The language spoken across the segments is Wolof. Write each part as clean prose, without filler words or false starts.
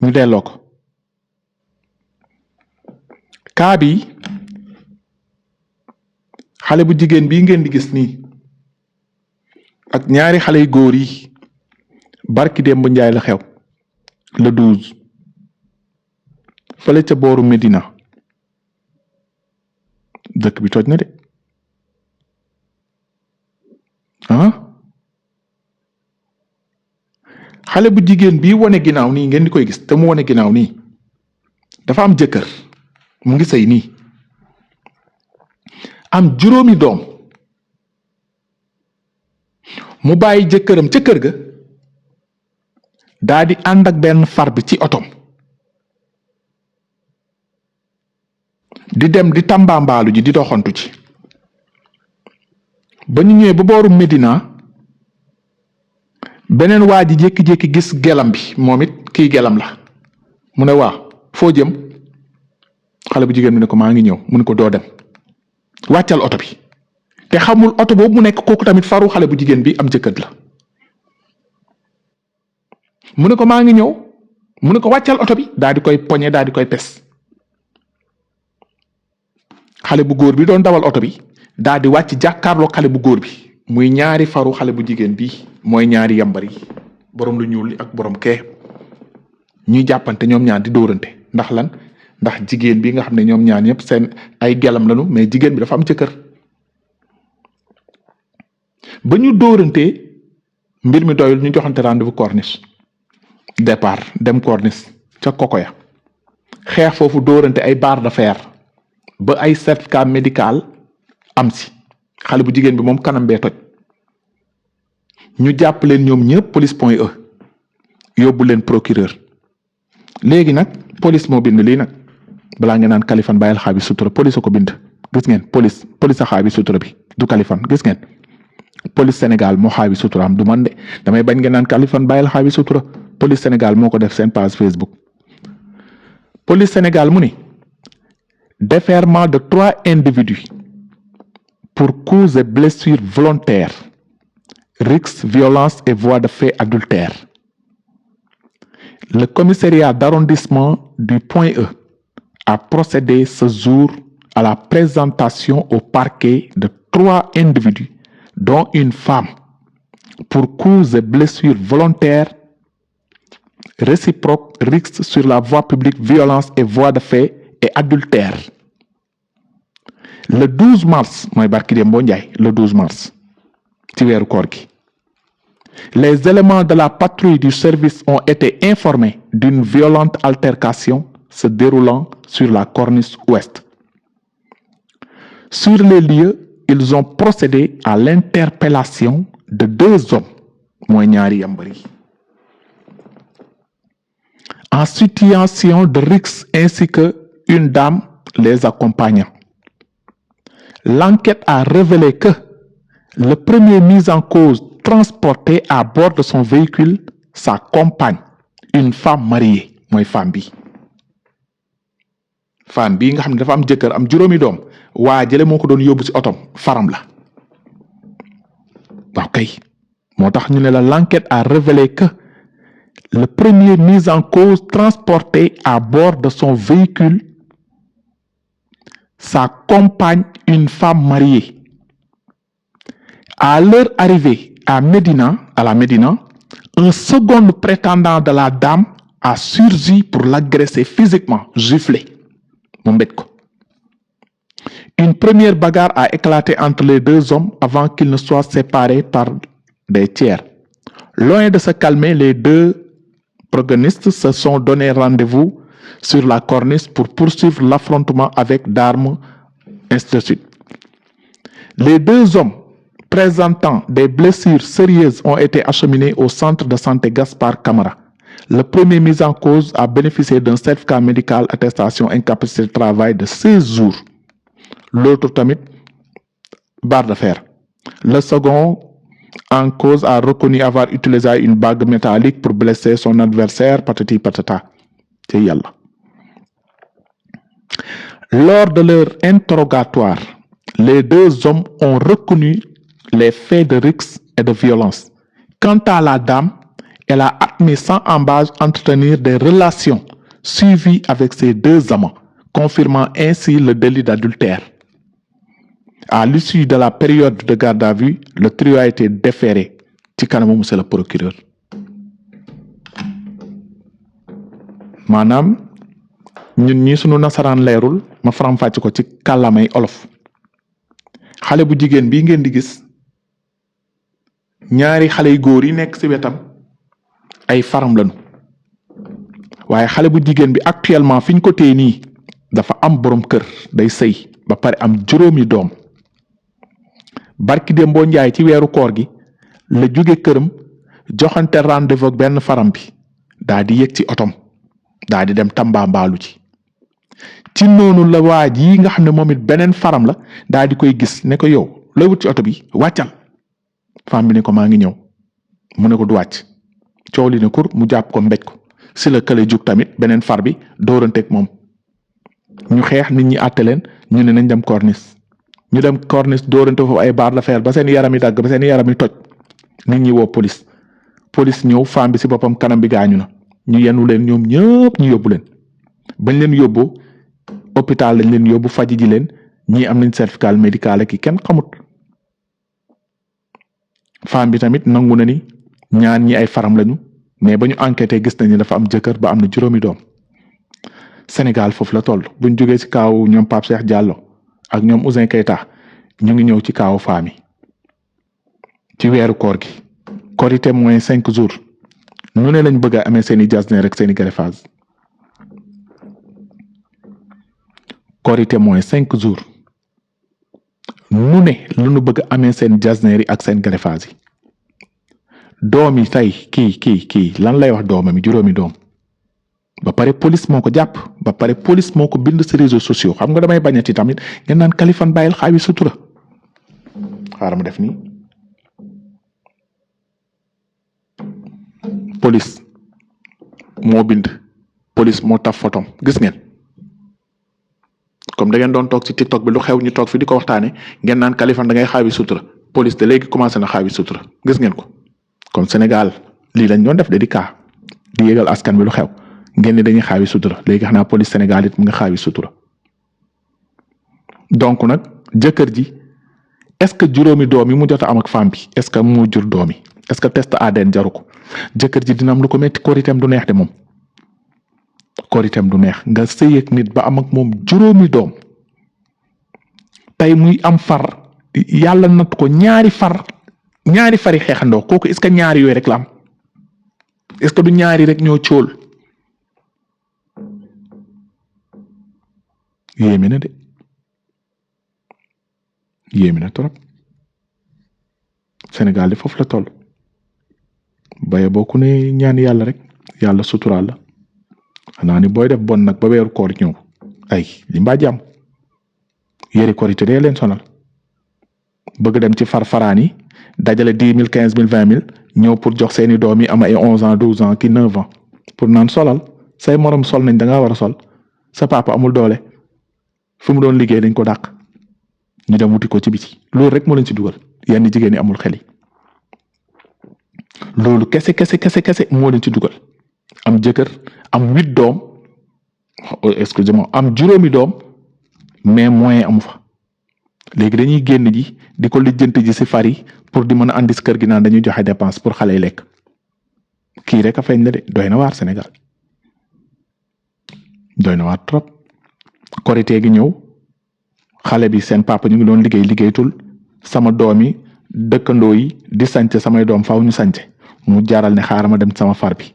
ñu delloo ko kaa bi xale bu jigéen bii ngeen di gis nii ak ñaari xale yu góor yi barki démb njaay la xew le 12 fële ca booru Medina dëkk bi toj na de xale bu jigéen bii wane ginnaaw nii ngeen di koy gis te mu wane ginnaaw nii dafa am jëkkër mu ngi sëy nii am juróomi doom mu bàyyi jëkkëram ca kër ga daa di ànd ak benn far bi ci otom di dem di tambaambaalu ji di doxantu ci ba ñu ñëwee ba booru Medina beneen waa ji jékki-jékki gis gelam bi moom it kii gelam la mu ne waa foo jëm xale bu jigéen bi ne ko maa ngi ñëw mu ne ko doo dem wàccal oto bi te xamul oto boobu mu nekk kooku tamit faru xale bu jigéen bi am jëkkër la mu ne ko maa ngi ñëw mu ne ko wàccal oto bi daal di koy poñe daal di koy pes xale bu góor bi doon dawal oto bi daal di wàcc jàkkaarloo xale bu góor bi muy ñaari faru xale bu jigéen bi mooy ñaari yambar yi borom lu ñuul li ak borom kee ñuy jàppante ñoom ñaar di dóorante ndax lan ndax jigéen bi nga xam ne ñoom ñaar ñëpp seen ay gelam lañu mais jigéen bi dafa am jëkkër ba ñu dóorante mbir mi doyul ñu joxante rendez-vous corniche départ dem corniche ca Kokoya xeex foofu dóorante ay barre de fer ba ay certificat médical am si xale bu jigéen bi moom kanam bee toj ñu jàpp leen ñoom ñëpp police point E yóbbu leen procureur léegi nag police moo bind lii nag balaa ngeen naan Kaliphone bàyyil xaabi sutura police a ko bind gis ngeen police a xaabi sutura bi du Kaliphone gis ngeen police Sénégal moo xaabi suturaam du man de damay bañ ngeen naan Kaliphone bàyyil xaabi sutura police Sénégal moo ko def seen page Facebook police Sénégal mu ni déferment de 3 individus pour coups et blessures volontaires, risques, violences et voies de fait adultère. Le commissariat d'arrondissement du Point E a procédé ce jour à la présentation au parquet de 3 individus, dont une femme, pour coups et blessures volontaires, réciproques, risques sur la voie publique, violences et voies de fait et adultère. Le 12 mars mooy barki dem boo njaay le 12 mars ci weeru koor gi les éléments de la patrouille du service ont été informés d'une violente altercation se déroulant sur la corniche ouest. Sur les lieux, ils ont procédé à l'interpellation de 2 hommes mooy ñaari yambari en situation de risque ainsi que une dame les accompagnant. L'enquête a révélé que le premier mis en cause transportait à bord de son véhicule sa compagne, une femme mariée mooy femme bi nga xam ne dafa am jëkkër am juróomi doom waa jële moo ko doon yóbbu ci otom faram la waaw kay moo tax ñu ne la l'enquête a révélé que le premier mis en cause transportait à bord de son véhicule sa compagne, une femme mariée. À leur arrivée à la Médina, un second prétendant de la dame a surgi pour l'agresser physiquement, giflé. Une première bagarre a éclaté entre les 2 hommes avant qu'ils ne soient séparés par des tiers. Loin de se calmer, les 2 protagonistes se sont donné rendez-vous sur la corniche pour poursuivre l'affrontement avec d'armes, ainsi de suite. Les 2 hommes présentant des blessures sérieuses ont été acheminés au centre de santé Gaspard Camara. Le premier mis en cause a bénéficié d'un certificat médical attestation incapacité de travail de 16 jours. L'autre tamit barre de fer. Le second en cause a reconnu avoir utilisé une bague métallique pour blesser son adversaire, patati patata. C'est yalla. Lors de leur interrogatoire, les 2 hommes ont reconnu les faits de risque et de violence. Quant à la dame, elle a admis sans embâche entretenir des relations suivies avec ses 2 amants, confirmant ainsi le délit d'adultère. À l'issue de la période de garde à vue, le trio a été déféré ci kanamu monsieur le procureur. maanaam ñun ñi sunu nasaraan leerul ma faram-fàcc ko ci kàllaamay olof. xale bu jigéen bii ngeen di gis ñaari xale yu góor yi nekk ci wetam ay faram lañu waaye xale bu jigéen bi actuellement fiñ ko téye nii dafa am borom kër day sëy ba pare am juróomi doom. barki dem boo njaay ci weeru koor gi la jóge këram joxante rendez-vous ak benn faram bi daa di yëg ci otom daa di dem Tambaambaalu ci noonu la waa ji nga xam ne moom it beneen faram la daa di koy gis ne ko yow looy wut ci oto bi wàccal. femme bi ne ko maa ngi ñëw mu ne ko du wàcc coow li ne kur mu jàpp ko mbéj ko si la kële jug tamit beneen far bi dóoranteeg moom ñu xeex nit ñi àtte leen ñu ne nañ dem corniche ñu dem corniche dóorante foofu ay barre de fer ba seen yaram yi dagg ba seen yaram yi toj nit ñi woo police ñëw femme bi si boppam kanam bi gaañu na ñu yenu leen ñoom ñëpp ñu yóbbu leen bañ leen yóbbu hôpital lañ leen yóbbu faji ji leen ñii am nañ certificat médical ki kenn xamut. femme bi tamit nangu na ni ñaan ñi ay faram lañu mais ba ñu enquêté gis nañu dafa am jëkkër ba am na juróomi doom. Sénégal foofu la toll buñ jógee ci kaaw ñoom Pape Cheikh Diallo ak ñoom Ouzin Keita ñu ngi ñëw ci kaawu femme yi ci weeru koor gi korité moins 5 jours nu ne lañ bëgg a amee seeni jasner rek seeni greffage korité moins 5 jours nu ne lu nu bëgg a amee seen jasner yi ak seen greffage yi doom yi tey kii lan lay wax doomam yi juróomi doom ba pare police moo ko jàpp ba pare police moo ko bind ci réseaux sociaux xam nga damay bañati tamit ngeen naan Kaliphone bàyyil xaawi sutura xaaral ma def nii police moo bind police moo taf photom gis ngeen comme da ngeen doon toog ci TikTok bi lu xew ñu toog fi di ko waxtaane ngeen naan Kaliphone da ngay xaawi sutura police de léegi commencé na xaawi sutura gis ngeen ko comme Sénégal lii lañ doon def de di kaa di yégal askan bi lu xew ngeen ni dañuy xaawi sutura léegi xanaa police Sénégal it mu nga xaawi sutura donc nag jëkkër ji est-ce que juróomi doom yi mu jot a am ak femme bi est-ce que moo jur doom yi est-ce que test ADN jaru ko jëkkër ji dina am lu ko metti koritem du neex de moom koritem du neex nga sëy ak nit ba am ak moom juróomi doom tey muy am far yàlla natt ko ñaari fari xeexandoo kooku est-ce que ñaari yooyu rek la am est-ce que du ñaari rek ñoo cóol yéeme na de yéeme na trop Sénégal di foofu la toll baye boo ku ne ñaan yàlla rek yàlla suturaal la xanaa ni booy def bon nag ba weeru koor ñëw ay li mbaa jàmm yëri korité dee leen sonal bëgg dem ci farfaraan yi dajale 10 000 15 000 20 000 ñëw pour jox seeni doom yi am ay 11 ans 12 ans ki 9 ans pour naan solal say morom sol nañ da ngaa war a sol sa papa amul doole fu mu doon liggéey dañ ko dàq ñu dem wuti ko ci biti loolu rek moo leen ci dugal yenn jigéen ñi amul xel yi loolu kese moo leen ci dugal am jëkkër am 8 doom excusez-moi am juróomi doom mais moyen amu fa léegi dañuy génn ji di ko lijjanti ji ci fari pour di mën a andi ci kër gi naan dañuy joxe dépense pour xale yi lekk kii rek a feeñ na de doy na waar Sénégal doy na waar trop korité gi ñëw xale bi seen papa ñu ngi doon liggéeytul sama doom yi dëkkandoo yi di sànce samay doom faaw ñu sànce mu jaral ne xaaral ma dem sama far bi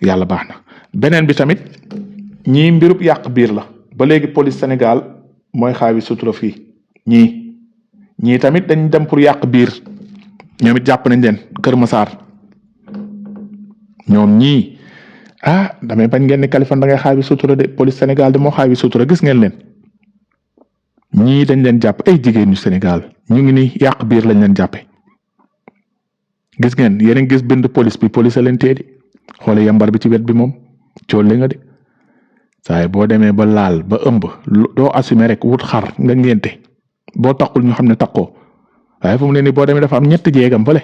yàlla baax na beneen bi tamit ñii mbirub yàq biir la ba léegi police Sénégal mooy xaawi sutura fii ñii tamit dañ dem pour yàq biir ñoom it jàpp nañ leen Kër Massar ñoom ñii damay bañ ngeen ne Kaliphone da ngay xaawi sutura de police Sénégal de moo xaawi sutura gis ngeen leen ñii dañ leen jàpp ay jigéen ñu Sénégal ñu ngi ni yàq biir lañ leen jàppe gis ngeen yéen a ngi gis bind police bi police a leen téedi xoole yambar bi ci wet bi moom coole nga de saay boo demee ba laal ba ëmb doo assumer rek wut xar nga ngénte boo taxul ñu xam ne taxoo waaye fu mu ne nii boo demee dafa am ñetti jéegam fële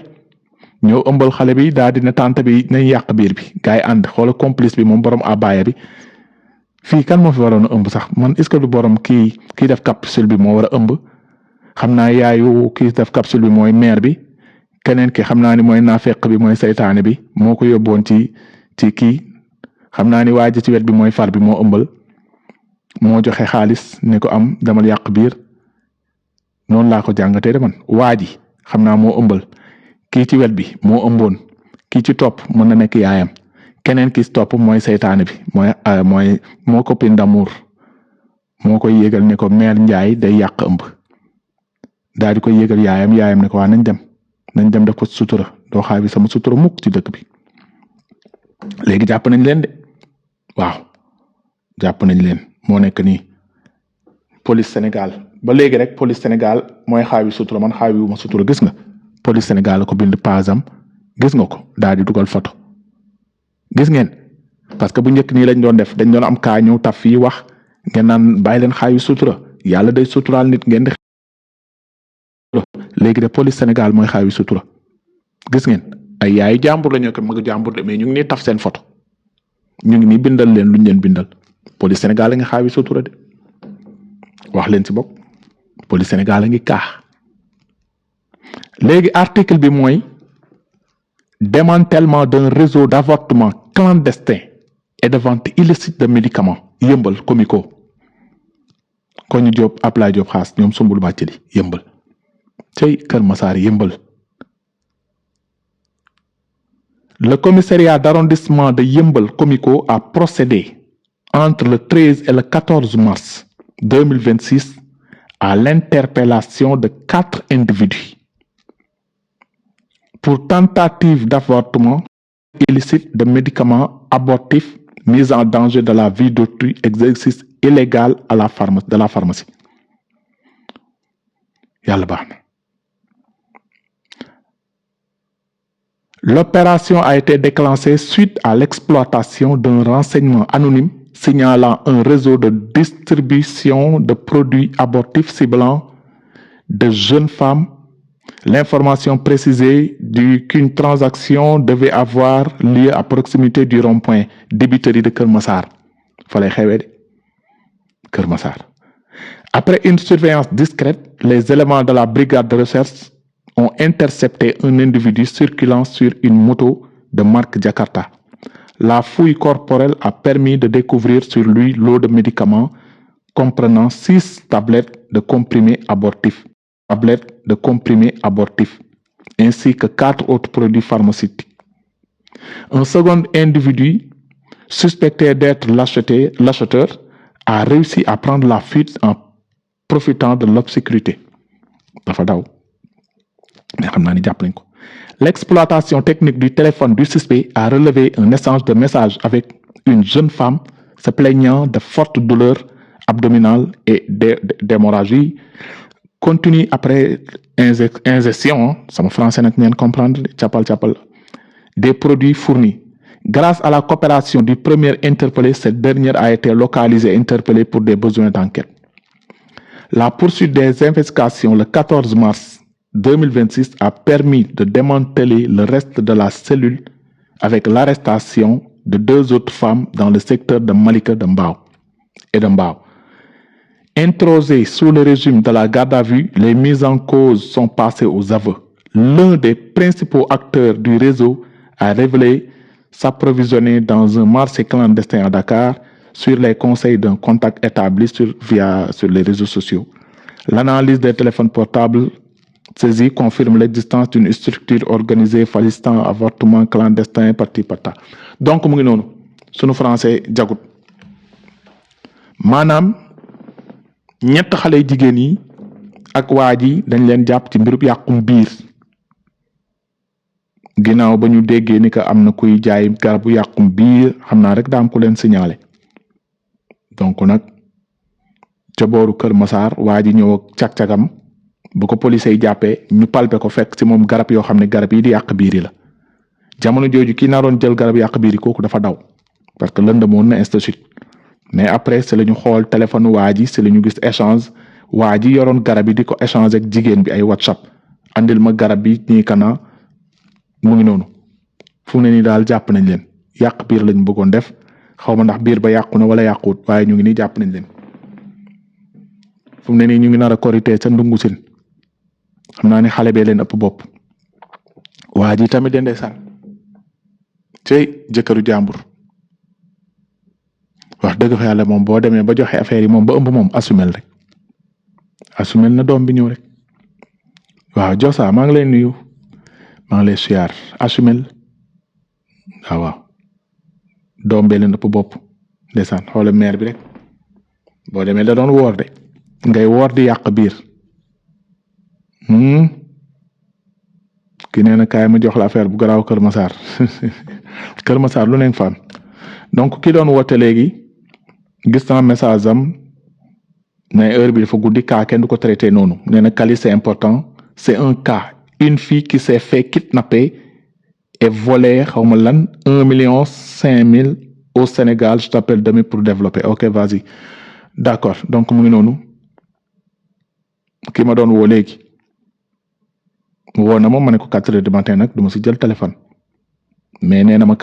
ñëw ëmbal xale bi daal di ne tante bi nañ yàq biir bi gars yi ànd xoola complice bi moom borom abaya bi fii kan moo fi waroon a ëmb sax man est-ce que du borom kii def capsule bi moo war a ëmb xam naa yaayu kii def capsule bi mooy mère bi keneen ki xam naa ni mooy naafeq bi mooy saytaane bi moo ko yóbboon ci kii xam naa ni waa ji ci wet bi mooy far bi moo ëmbal moo joxe xaalis ne ko am damal yàq biir noonu laa ko jàngatee de man waa ji xam naa moo ëmbal kii ci wet bi moo ëmboon kii ci topp mën na nekk yaayam keneen ki ci topp mooy saytaane bi mooy moo copine d'amour moo koy yégal ne ko mère Njaay day yàq ëmb daal di koy yégal yaayam ne ko waa nañ dem def ko sutura doo xaawi sama sutura mukk ci dëkk bi léegi jàpp nañ leen de waaw jàpp nañ leen moo nekk nii police Sénégal ba léegi rek police Sénégal mooy xaawi sutura man xaawi wu ma sutura gis nga police Sénégal ko bind pasam gis nga ko daal di dugal photo gis ngeen parce que bu njëkk nii lañ doon def dañ doon am kaa ñëw taf fii wax ngeen naan bàyyi leen xaawi sutura yàlla day suturaal nit ngeen di léegi de police Sénégal mooy xaawi sutura gis ngeen ay yaayu jàmbur la ñoo ko mag jàmbur de mais ñu ngi nii taf seen photo ñu ngi nii bindal leen luñ leen bindal police Sénégal a ngi xaawi sutura de wax leen ci bokk police Sénégal a ngi kaax léegi article bi mooy démantèlement d'un réseau d'avortement clandestin et de vente illicite de médicaments yëmbal comico ko ñu Diop Ablaye Diop xaas ñoom sumbul bàcc li yëmbal cey Kër Massar yëmbal le commissariat d'arrondissement de Yeumbeul Comico a procédé entre le 13 et le 14 mars 2026 à l'interpellation de 4 individus pour tentative d'avortement illicite de médicaments abortifs, mise en danger de la vie d'autrui, exercice illégal de la pharmacie. Yàlla baax na. L'opération a été déclenchée suite à l'exploitation d'un renseignement anonyme signalant un réseau de distribution de produits abortifs ciblant de jeunes femmes. L'information précisait qu'une transaction devait avoir lieu à proximité du rond-point débiterie de Kër Massar. Fallait xewé de Kër Massar. Après une surveillance discrète, les éléments de la brigade de recherche ont intercepté un individu circulant sur une moto de marque Jakarta. La fouille corporelle a permis de découvrir sur lui lot de médicaments comprenant 6 tablettes de comprimés abortifs, ainsi que 4 autres produits pharmaceutiques. Un second individu, suspecté d'être l'acheteur, a réussi à prendre la fuite en profitant de l'obscurité. L'exploitation technique du téléphone du suspect a relevé un échange de messages avec une jeune femme se plaignant de fortes douleurs abdominales et d'hémorragie continue après ingestion, ça me français n'a comprendre, des produits fournis. Grâce à la coopération du premier interpellé, cette dernière a été localisée et interpellée pour des besoins d'enquête. La poursuite des investigations le 14 mars 2026 a permis de démanteler le reste de la cellule avec l'arrestation de 2 autres femmes dans le secteur de Malika et de Mbao. Introsées sous le régime de la garde à vue, les mises en cause sont passées aux aveux. L'un des principaux acteurs du réseau a révélé s'approvisionner dans un marché clandestin à Dakar sur les conseils d'un contact établi sur les réseaux sociaux. L'analyse des téléphones portables saisis confirme l'existence d'une structure organisée facilitant avortement clandestin parti pata. Donc mu ngi noonu sunu français jagut maanaam ñett xale jigéen yi ak waa ji dañ leen jàpp ci mbirub yàqum biir ginnaaw ba ñu déggee ni que am na kuy jaay garabu yàqum biir xam naa rek daam ku leen signalé donc nag ca booru Kër Massar waa ji ñëw ak cag-cagam bu ko police yi jàppee ñu palpe ko fekk ci moom garab yoo xam ne garab yi di yàq biir yi la jamono jooju ki naroon jël garab yàq biir yi kooku dafa daw parce que lëndëmoon na institut mais après c'est la ñu xool téléphone waa ji c'est la ñu gis échange waa ji yoroon garab yi di ko échanger ak jigéen bi ay WhatsApp andil ma garab bi nii kana mu ngi noonu fu mu ne nii daal jàpp nañ leen yàq biir lañ bëggoon def xaw ma ndax biir ba yàqu na wala yàquut waaye ñu ngi nii jàpp nañ leen fu mu ne nii ñu ngi nar a korité ca ndungu sin xam naa ni xale bee leen ëpp bopp waa ji tamit de ndeysaan cey jëkkëru jàmbur wax dëgg fa yàlla moom boo demee ba joxe affaire yi moom ba ëmb moom assumel rek assumel na doom bi ñëw rek waaw Josa maa ngi lay nuyu maa ngi lay siyaar assumel waaw doom bee leen ëpp bopp ndeysaan xoolal mère bi rek boo demee da doon woor de ngay woor di yàq biir ki nee na kaay ma jox la affaire bu garaaw Kër Massar Kër Massar lu nekk fan donc ki doon woote léegi gis naa message am mais heure bi dafa guddi cas kenn du ko traité noonu nee na Kali c'est important c'est un cas une fille qui s'est fait kidnapper et voler xaw ma lan 1,5 million au Sénégal je t'appelle demain pour développer ok vas-y d'accord donc mu ngi noonu ki ma doon woo léegi woo na ma ne ko 4 heures du matin nag du ma si jël téléphone mais nee na ma